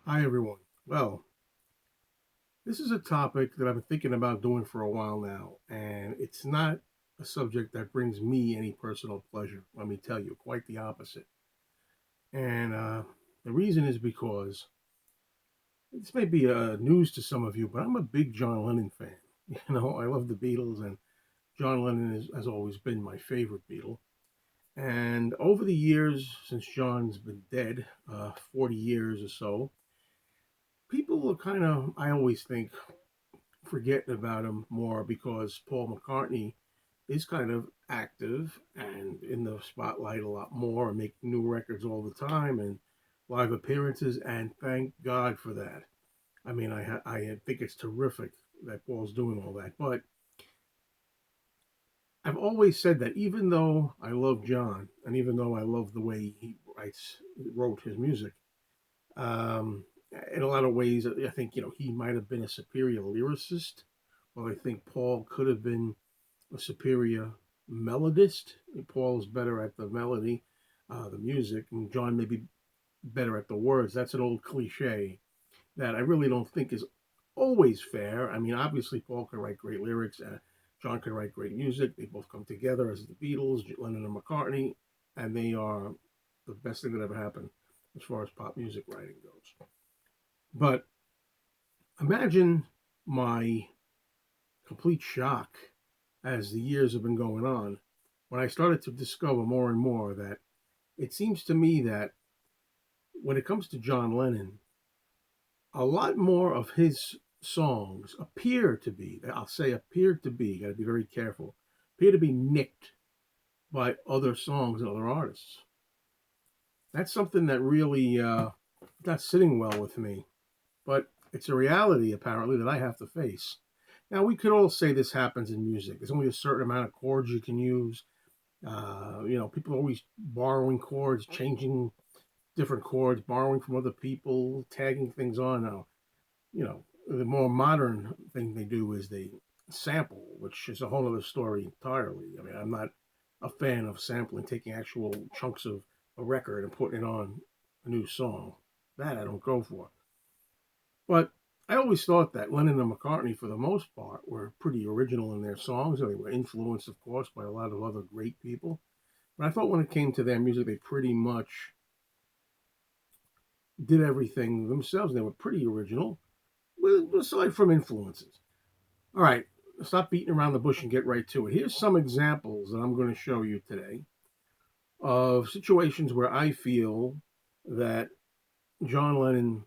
Hi, everyone. Well, this is a topic that I've been thinking about doing for a while now, and it's not a subject that brings me any personal pleasure. Let me tell you, quite the opposite. And the reason is because this may be news to some of you, but I'm a big John Lennon fan. I love the Beatles, and John Lennon has always been my favorite Beatle. And over the years, since John's been dead, 40 years or so, people are kind of, I always think, forgetting about him more because Paul McCartney is kind of active and in the spotlight a lot more and making new records all the time and live appearances. And thank God for that. I mean, I think it's terrific that Paul's doing all that. But I've always said that even though I love John and even though I love the way he wrote his music, um, in a lot of ways, I think he might have been a superior lyricist. Well, I think Paul could have been a superior melodist. Paul's better at the melody, the music, and John may be better at the words. That's an old cliche that I really don't think is always fair. I mean, obviously, Paul can write great lyrics. John can write great music. They both come together as the Beatles, Lennon and McCartney, and they are the best thing that ever happened as far as pop music writing goes. But imagine my complete shock as the years have been going on when I started to discover more and more that it seems to me that when it comes to John Lennon, a lot more of his songs appear to be, I'll say appear to be, got to be very careful, appear to be nicked by other songs and other artists. That's something that really not sitting well with me, but it's a reality apparently that I have to face. Now, we could all say this happens in music. There's only a certain amount of chords you can use. People are always borrowing chords, changing different chords, borrowing from other people, tagging things on. Now, the more modern thing they do is they sample, which is a whole other story entirely. I mean, I'm not a fan of sampling, taking actual chunks of a record and putting it on a new song. That I don't go for. But I always thought that Lennon and McCartney, for the most part, were pretty original in their songs. They were influenced, of course, by a lot of other great people. But I thought when it came to their music, they pretty much did everything themselves. They were pretty original, aside from influences. All right, stop beating around the bush and get right to it. Here's some examples that I'm going to show you today of situations where I feel that John Lennon,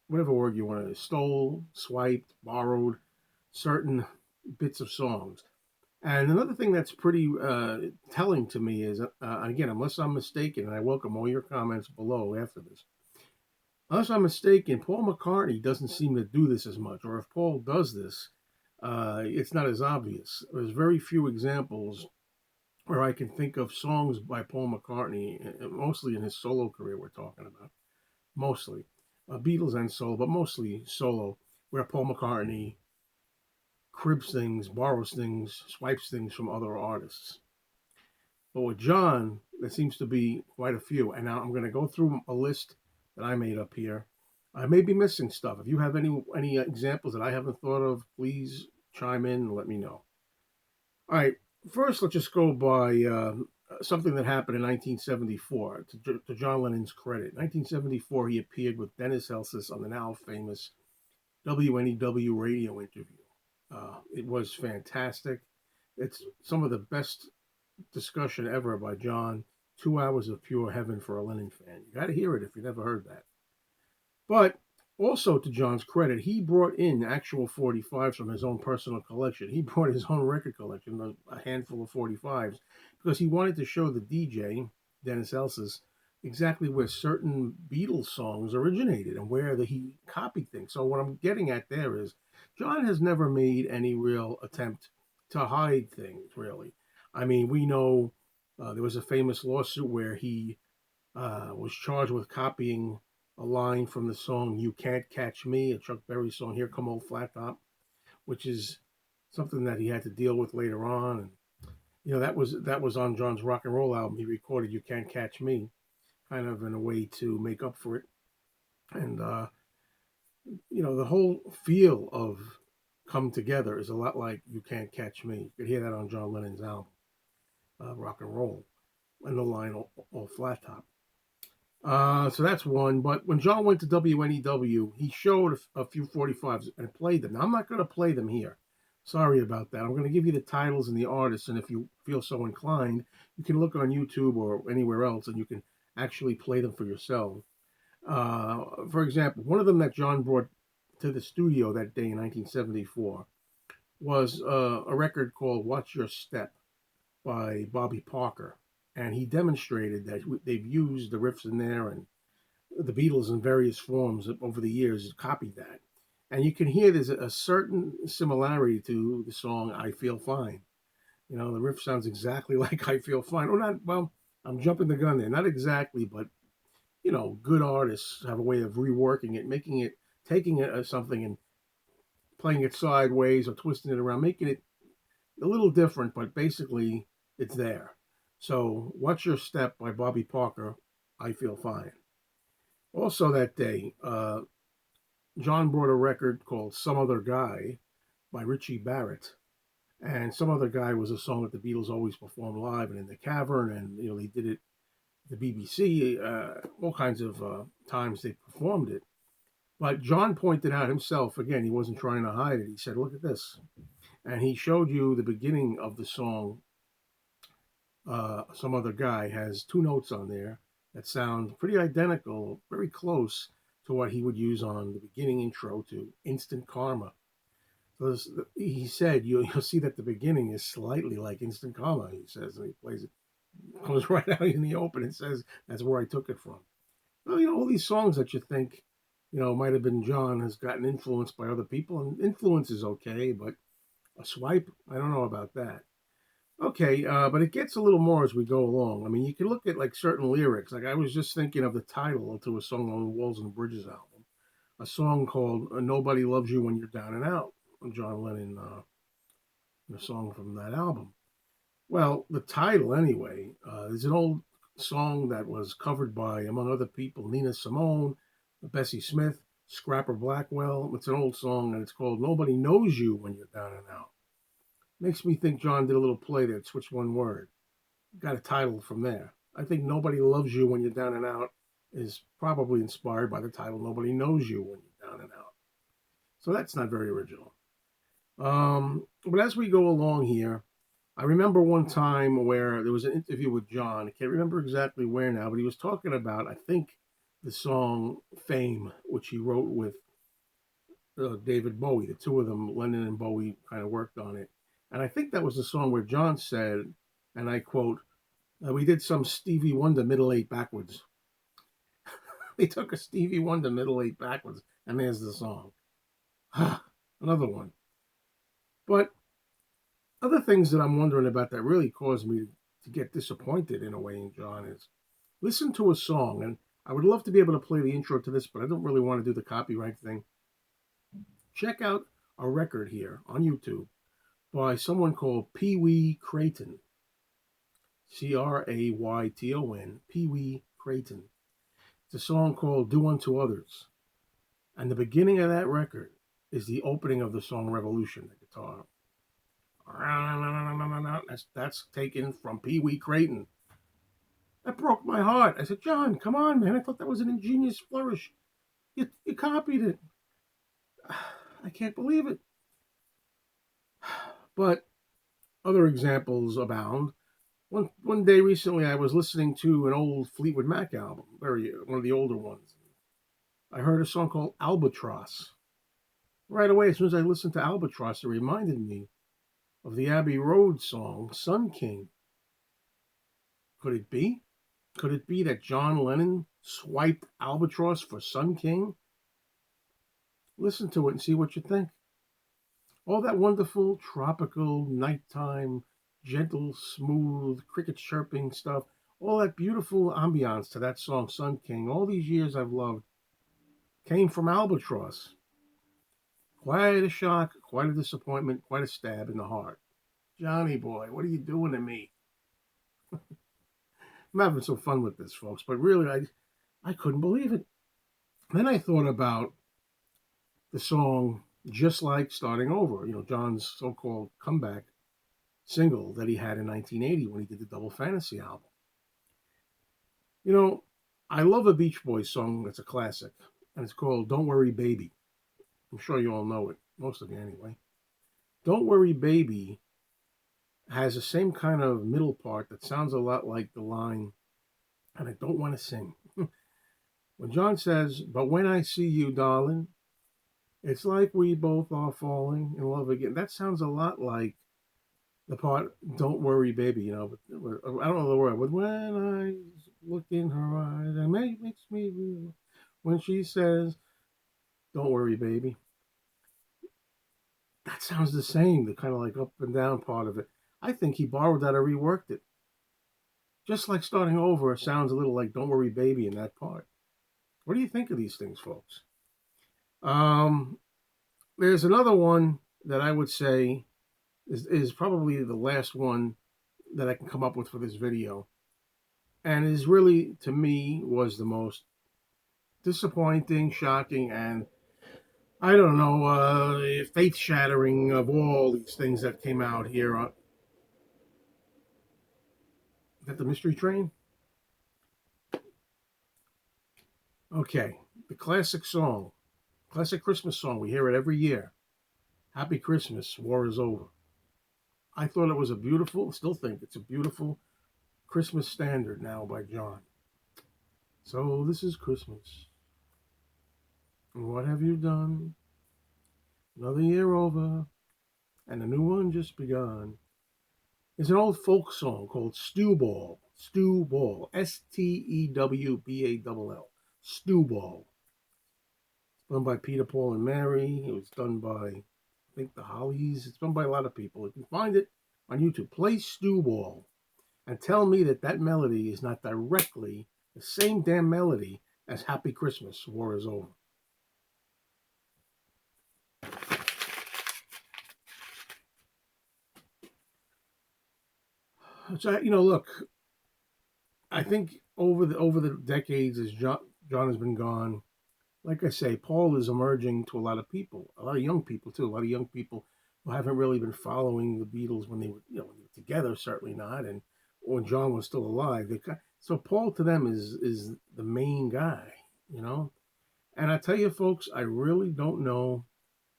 whatever word you want to, stole, swiped, borrowed certain bits of songs. And another thing that's pretty telling to me is, again, unless I'm mistaken, and I welcome all your comments below after this, unless I'm mistaken, Paul McCartney doesn't seem to do this as much, or if Paul does this, it's not as obvious. There's very few examples where I can think of songs by Paul McCartney, mostly in his solo career, we're talking about, mostly. Beatles and solo, but mostly solo, where Paul McCartney cribs things, borrows things, swipes things from other artists. But with John, there seems to be quite a few. And now I'm going to go through a list that I made up here. I may be missing stuff. If you have any examples that I haven't thought of, please chime in and let me know. All right, first let's just go by something that happened in 1974. To John Lennon's credit, 1974 he appeared with Dennis Elsis on the now famous WNEW radio interview. It was fantastic. It's some of the best discussion ever by John. 2 hours of pure heaven for a Lennon fan. You got to hear it if you never heard that. But also, to John's credit, he brought in actual 45s from his own personal collection. He brought his own record collection, a handful of 45s, because he wanted to show the DJ, Dennis Elsis, exactly where certain Beatles songs originated and where he copied things. So, what I'm getting at there is John has never made any real attempt to hide things, really. I mean, we know there was a famous lawsuit where he was charged with copying a line from the song "You Can't Catch Me," a Chuck Berry song, "Here Come Old Flat Top," which is something that he had to deal with later on. And that was on John's rock and roll album. He recorded "You Can't Catch Me," kind of in a way to make up for it. And the whole feel of "Come Together" is a lot like "You Can't Catch Me." You could hear that on John Lennon's album, Rock and Roll, and the line all flat top. So that's one. But when John went to WNEW, he showed a few 45s and played them. Now, I'm not going to play them here. Sorry about that. I'm going to give you the titles and the artists, and if you feel so inclined, you can look on YouTube or anywhere else, and you can actually play them for yourself. For example, one of them that John brought to the studio that day in 1974 was a record called "Watch Your Step" by Bobby Parker, and he demonstrated that they've used the riffs in there, and the Beatles in various forms over the years copied that. And you can hear there's a certain similarity to the song "I Feel Fine." The riff sounds exactly like "I Feel Fine." Or not, well, I'm jumping the gun there. Not exactly, but good artists have a way of reworking it, making it, taking it as something and playing it sideways or twisting it around, making it a little different, but basically it's there. So, "Watch Your Step" by Bobby Parker, "I Feel Fine." Also that day, John brought a record called "Some Other Guy" by Richie Barrett. And "Some Other Guy" was a song that the Beatles always performed live and in the cavern, and they did it the BBC, all kinds of times they performed it. But John pointed out himself, again, he wasn't trying to hide it. He said, "Look at this." And he showed you the beginning of the song, "Some Other Guy," has two notes on there that sound pretty identical, very close to what he would use on the beginning intro to "Instant Karma." So he said, you'll see that the beginning is slightly like "Instant Karma," he says, and he plays it, comes right out in the open and says, "That's where I took it from." Well, all these songs that you think, might have been John has gotten influenced by other people, and influence is okay, but a swipe, I don't know about that. Okay, but it gets a little more as we go along. I mean, you can look at like certain lyrics. Like I was just thinking of the title to a song on the Walls and Bridges album, a song called "Nobody Loves You When You're Down and Out," John Lennon, a song from that album. Well, the title, anyway, is an old song that was covered by, among other people, Nina Simone, Bessie Smith, Scrapper Blackwell. It's an old song, and it's called "Nobody Knows You When You're Down and Out." Makes me think John did a little play there, switched one word. Got a title from there. I think "Nobody Loves You When You're Down and Out" is probably inspired by the title "Nobody Knows You When You're Down and Out." So that's not very original. But as we go along here, I remember one time where there was an interview with John. I can't remember exactly where now, but he was talking about, I think, the song "Fame," which he wrote with David Bowie. The two of them, Lennon and Bowie, kind of worked on it. And I think that was the song where John said, and I quote, "We did some Stevie Wonder middle eight backwards." They took a Stevie Wonder middle eight backwards, and there's the song. Another one. But other things that I'm wondering about that really caused me to get disappointed in a way in John is listen to a song, and I would love to be able to play the intro to this, but I don't really want to do the copyright thing. Check out a record here on YouTube by someone called Pee Wee Crayton, Crayton, Pee Wee Crayton. It's a song called "Do Unto Others," and the beginning of that record is the opening of the song "Revolution," the guitar. That's taken from Pee Wee Crayton. That broke my heart. I said, "John, come on, man. I thought that was an ingenious flourish. You copied it." I can't believe it. But other examples abound. One day recently, I was listening to an old Fleetwood Mac album, one of the older ones. I heard a song called "Albatross." Right away, as soon as I listened to "Albatross," it reminded me of the Abbey Road song "Sun King." Could it be? Could it be that John Lennon swiped "Albatross" for "Sun King"? Listen to it and see what you think. All that wonderful tropical nighttime, gentle, smooth, crickets chirping stuff, all that beautiful ambiance to that song "Sun King," all these years I've loved, came from "Albatross." Quite a shock, quite a disappointment, quite a stab in the heart. Johnny boy, what are you doing to me? I'm having some fun with this, folks, but really, I couldn't believe it. Then I thought about the song Just Like Starting Over, John's so called comeback single that he had in 1980 when he did the Double Fantasy album. You know, I love a Beach Boys song that's a classic, and it's called Don't Worry Baby. I'm sure you all know it, most of you anyway. Don't Worry Baby has the same kind of middle part that sounds a lot like the line, and I don't want to sing. When John says, but when I see you, darling, it's like we both are falling in love again. That sounds a lot like the part, don't worry, baby, I don't know the word, but when I look in her eyes, it makes me real. When she says, don't worry, baby, that sounds the same, the kind of like up and down part of it. I think he borrowed that or reworked it. Just like starting over, it sounds a little like don't worry, baby in that part. What do you think of these things, folks? Um, there's another one that I would say is probably the last one that I can come up with for this video, and is really, to me, was the most disappointing, shocking, and I don't know, faith shattering of all these things that came out here. Is that the Mystery Train? Okay, the classic Christmas song. We hear it every year. Happy Christmas, War is Over. I thought it was a beautiful, still think it's a beautiful Christmas standard now by John. So this is Christmas. And what have you done? Another year over, and a new one just begun. It's an old folk song called Stew Ball. Stew Ball. Stewball. Stew Ball. It's done by Peter, Paul, and Mary. It was done by, I think, the Hollies. It's done by a lot of people. You can find it on YouTube. Play Stew Ball and tell me that that melody is not directly the same damn melody as Happy Christmas, War is Over. So, look, I think over the decades as John has been gone, like I say, Paul is emerging to a lot of people, a lot of young people too, a lot of young people who haven't really been following the Beatles when they were, when they were together, certainly not, and when John was still alive. So Paul to them is the main guy, you know. And I tell you, folks, I really don't know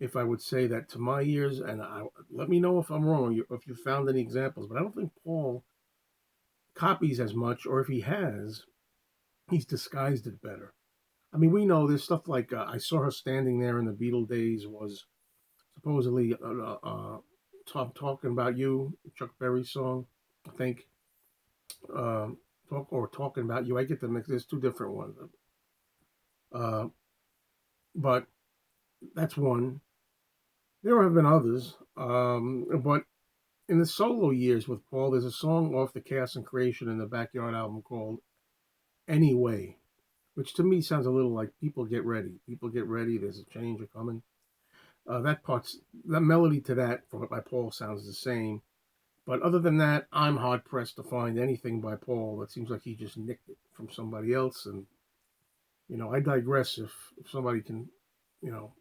if I would say that to my ears, and let me know if I'm wrong, or if you found any examples. But I don't think Paul copies as much, or if he has, he's disguised it better. I mean, we know there's stuff like I Saw Her Standing There in the Beatle days was supposedly talking about you, Chuck Berry song, I think. Talking about you. I get the mix. There's two different ones, uh, but that's one. There have been others, but in the solo years with Paul, there's a song off the Chaos and Creation in the Backyard album called "Anyway," which to me sounds a little like "People Get Ready." People get ready. There's a change coming. That melody to that by Paul sounds the same. But other than that, I'm hard pressed to find anything by Paul that seems like he just nicked it from somebody else. And I digress if somebody can, you know,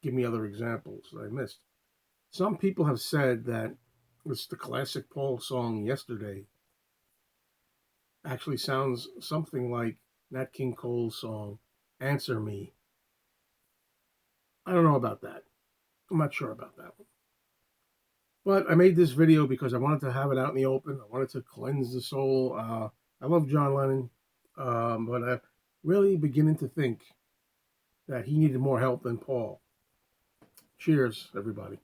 give me other examples that I missed. Some people have said that it's the classic Paul song "Yesterday" actually sounds something like Nat King Cole's song "Answer Me." I don't know about that. I'm not sure about that one. But I made this video because I wanted to have it out in the open. I wanted to cleanse the soul. I love John Lennon, but I'm really beginning to think that he needed more help than Paul. Cheers, everybody.